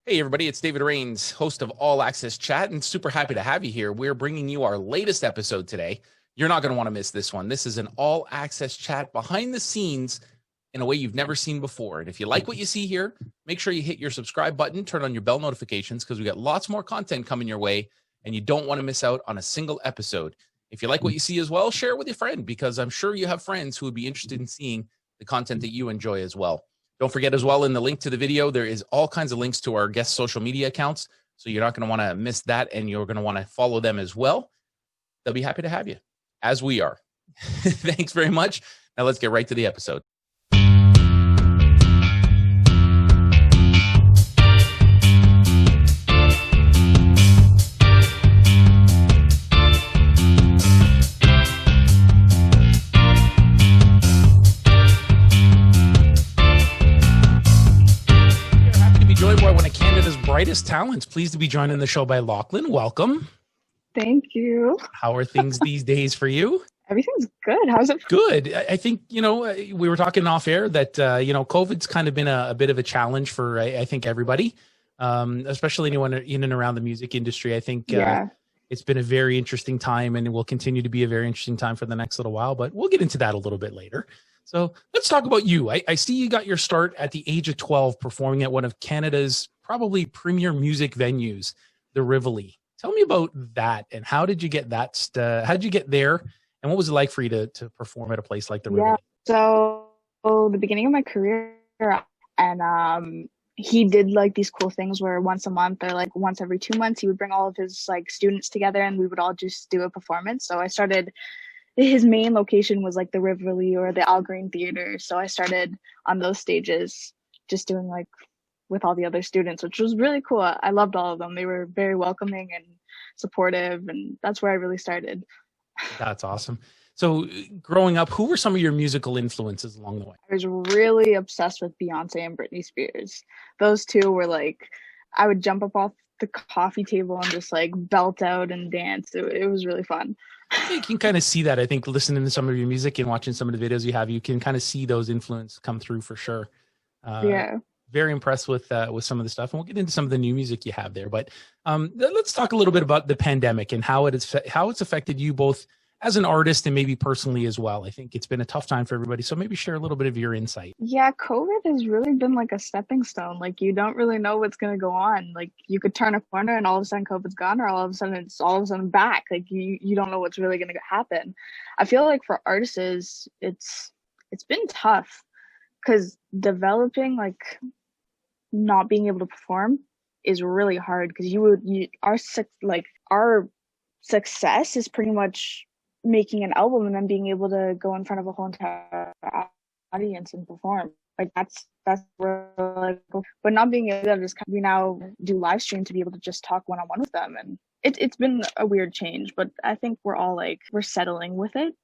Hey, everybody, it's David Rains, host of All Access Chat, and super happy to have you here. We're bringing you our latest episode today. You're not going to want to miss this one. This is an All Access Chat behind the scenes in a way you've never seen before. And if you like what you see here, make sure you hit your subscribe button, turn on your bell notifications, because we got lots more content coming your way, and you don't want to miss out on a single episode. If you like what you see as well, share it with your friend, because I'm sure you have friends who would be interested in seeing the content that you enjoy as well. Don't forget as well, in the link to the video, there is all kinds of links to our guest social media accounts. So you're not going to want to miss that, and you're going to want to follow them as well. They'll be happy to have you, as we are. Thanks very much. Now let's get right to the episode. Brightest talents. Pleased to be joined in the show by Locklyn. Welcome. Thank you. How are things these days for you? Everything's good. How's it? Good. I think, we were talking off air that, COVID's kind of been a bit of a challenge for, I think, everybody, especially anyone in and around the music industry. I think it's been a very interesting time, and it will continue to be a very interesting time for the next little while, but we'll get into that a little bit later. So let's talk about you. I see you got your start at the age of 12 performing at one of Canada's probably premier music venues, the Rivoli. Tell me about that, and how did you get that? How did you get there, and what was it like for you to perform at a place like the Rivoli? So the beginning of my career, and he did like these cool things where once a month or like once every 2 months, he would bring all of his like students together, and we would all just do a performance. So I started. His main location was like the Rivoli or the Al Green Theater. So I started on those stages, just doing like with all the other students, which was really cool. I loved all of them. They were very welcoming and supportive, and that's where I really started. That's awesome. So growing up, who were some of your musical influences along the way? I was really obsessed with Beyonce and Britney Spears. Those two were like, I would jump up off the coffee table and just like belt out and dance. It was really fun. You can kind of see that. I think listening to some of your music and watching some of the videos you have, you can kind of see those influences come through for sure. Very impressed with some of the stuff, and we'll get into some of the new music you have there. But let's talk a little bit about the pandemic and how it's affected you both as an artist and maybe personally as well. I think it's been a tough time for everybody, so maybe share a little bit of your insight. Yeah, COVID has really been like a stepping stone. Like, you don't really know what's going to go on. Like, you could turn a corner and all of a sudden COVID's gone, or all of a sudden back. Like, you don't know what's really going to happen. I feel like for artists, it's been tough, because developing, like, not being able to perform is really hard, because our success is pretty much making an album and then being able to go in front of a whole entire audience and perform. Like, that's where, like, but not being able to just we now do live stream to be able to just talk one-on-one with them, and it's been a weird change, but I think we're all like, we're settling with it.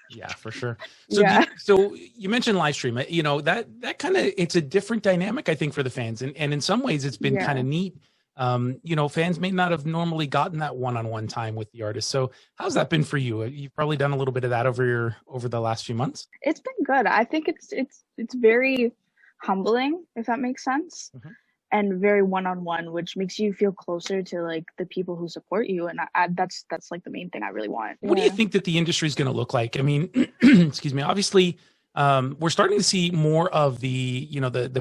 Yeah, for sure. So, so you mentioned live stream. That kind of, it's a different dynamic, I think, for the fans, and in some ways, it's been kind of neat. Fans may not have normally gotten that one-on-one time with the artist. So, how's that been for you? You've probably done a little bit of that over the last few months. It's been good. I think it's very humbling, if that makes sense. Mm-hmm. And very one-on-one, which makes you feel closer to like the people who support you, and that's like the main thing I really want. What do you think that the industry is going to look like? I mean, excuse me. Obviously, we're starting to see more of the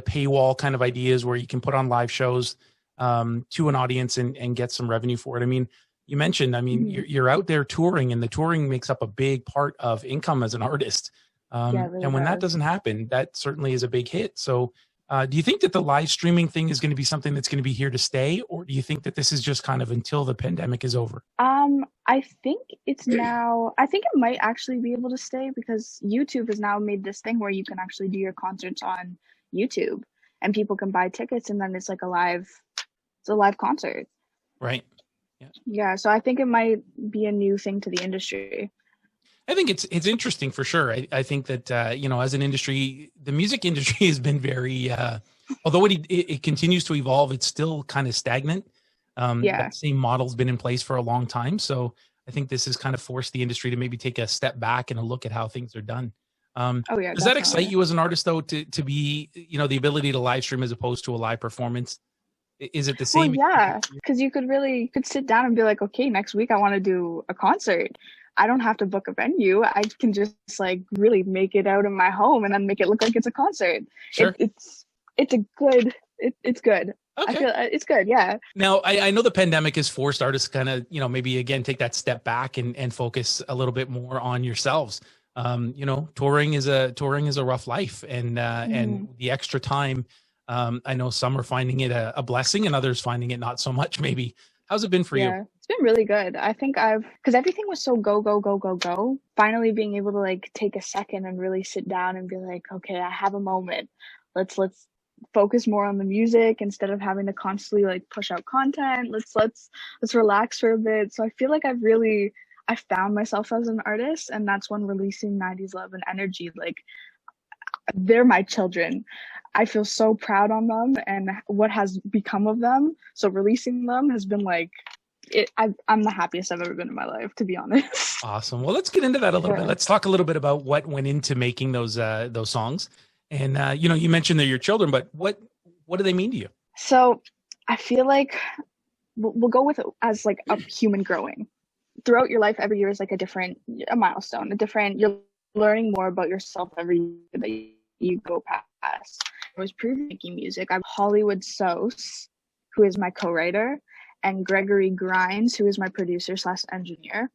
paywall kind of ideas where you can put on live shows to an audience and get some revenue for it. I mean, you mentioned, you're out there touring, and the touring makes up a big part of income as an artist. Really and when that doesn't happen, that certainly is a big hit. So. Do you think that the live streaming thing is going to be something that's going to be here to stay, or do you think that this is just kind of until the pandemic is over? I think it's now, I think it might actually be able to stay, because YouTube has now made this thing where you can actually do your concerts on YouTube, and people can buy tickets, and then it's like a live concert. Right. Yeah. So I think it might be a new thing to the industry. I think it's interesting for sure. I think that, as an industry, the music industry has been very, although it continues to evolve, it's still kind of stagnant. That same model's been in place for a long time. So I think this has kind of forced the industry to maybe take a step back and a look at how things are done. Does that excite you as an artist, though, to be, the ability to live stream as opposed to a live performance? Is it the Well, same? yeah, because you could sit down and be like, okay, next week I want to do a concert. I don't have to book a venue. I can just like really make it out in my home and then make it look like it's a concert. Sure. It's a good. It's good. I Okay. feel it's good. Yeah. Now, I know the pandemic has forced artists kind of, maybe again, take that step back and focus a little bit more on yourselves. Touring is a rough life, and the extra time, I know some are finding it a blessing and others finding it not so much, maybe. How's it been for you? Yeah, it's been really good. I think because everything was so go, go, go, go, go. Finally being able to like take a second and really sit down and be like, okay, I have a moment. Let's focus more on the music instead of having to constantly like push out content. Let's relax for a bit. So I feel like I found myself as an artist, and that's when releasing 90s Love and Energy, like they're my children. I feel so proud on them and what has become of them. So releasing them has been like, I'm the happiest I've ever been in my life, to be honest. Awesome. Well, let's get into that a little bit. Yeah. Let's talk a little bit about what went into making those songs. And you mentioned they're your children, but what do they mean to you? So I feel like we'll go with it as like a human growing. Throughout your life, every year is like a milestone, you're learning more about yourself every year that you go past. I was pre-making music. I'm Hollywood Sos, who is my co-writer, and Gregory Grimes, who is my producer / engineer.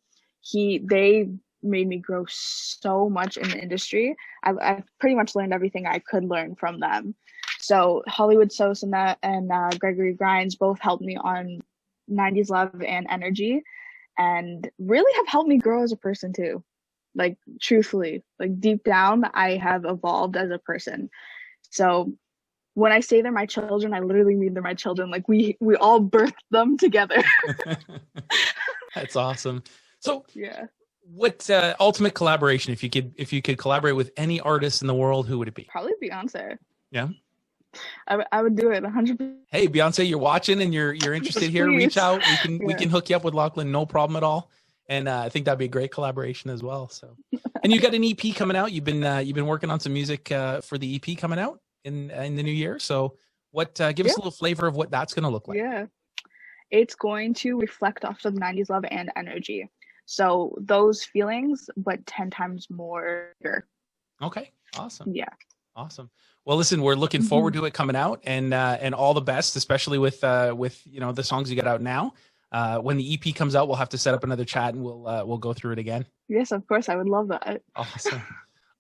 They made me grow so much in the industry. I've pretty much learned everything I could learn from them. So Hollywood Sos and Gregory Grimes both helped me on 90s Love and Energy, and really have helped me grow as a person too. Like truthfully, like deep down, I have evolved as a person. So when I say they're my children, I literally mean they're my children. Like we all birthed them together. That's awesome. So Yeah. what ultimate collaboration, if you could collaborate with any artist in the world, who would it be? Probably Beyonce. Yeah. I would do it 100%. Hey, Beyonce, you're watching and you're interested here, Please. reach out. We Yeah. can hook you up with Locklyn, no problem at all. And I think that'd be a great collaboration as well. So, and you got an EP coming out. You've been working on some music for the EP coming out in the new year. So, give us a little flavor of what that's going to look like. Yeah, it's going to reflect off of 90s Love and Energy. So those feelings, but 10 times more. Okay, awesome. Yeah. Awesome. Well, listen, we're looking forward to it coming out, and all the best, especially with the songs you got out now. When the EP comes out, we'll have to set up another chat and we'll go through it again. Yes, of course. I would love that. Awesome.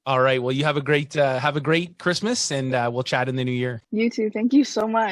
All right. Well, you have a great Christmas, and we'll chat in the new year. You too. Thank you so much.